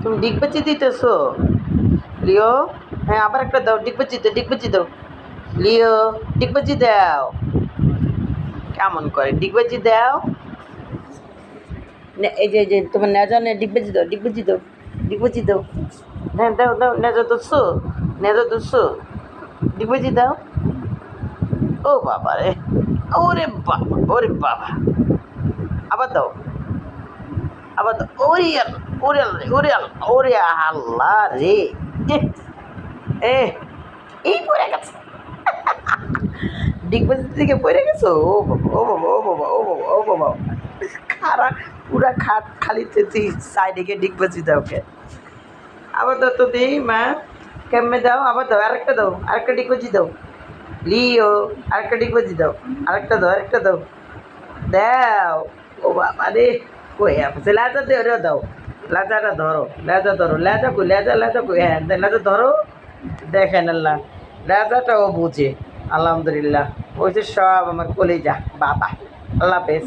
তুমি ডিগবাজি দিতেছো লিও? হ্যাঁ, আবার একটা দাও, ডিগবাজি দাও লিও, ডিগবাজি দাও। কেমন করে ডিগবাজি দাও? এই যে তোমার নেজা নে, ডিগবাজি দাও, ডিগবাজি দাও। হ্যাঁ, দাও দাও, নেজা ধরছো, নেজা ধরছো, ডিগবাজি দাও। ও বাবা রে, ওরে বাবা, ওরে বাবা, আবার দাও, আবার দাও। ওরে আল্লাহ, ওরে আল্লাহ, ওরে আল্লাহ, ওরে আল্লাহ রে। এ এ, এই পড়ে গেছে, ডিগবাজি থেকে পড়ে গেছো। ও বাবা, ও বাবা, ও বাবা, ও বাবা, ও বাবা, খারা পুরা খাট খালি সাইডে গিয়ে ডিগবাজি দাও কে। আবার দাও তো দিই মা, কেমনে দাও, আবার দাও, আরেকটা দাও, আরেকটা ডিগবাজি দাও লিও, আরেকটা ডিগবাজি দাও, আরেকটা দাও, আরেকটা দাও, দাও। ও বাবা রে, কই আছে লেজা দে, ওরে দাও, লেজাটা ধরো, লেজা ধরো, লেজা কই, লেজা লেজা কই, হ্যাঁ লেজা ধরো। দেখেন আল্লাহ, লেজাটাও বুঝে। আলহামদুলিল্লাহ, ওই যে সব আমার কলেজা বাবা। আল্লাহ হাফেজ।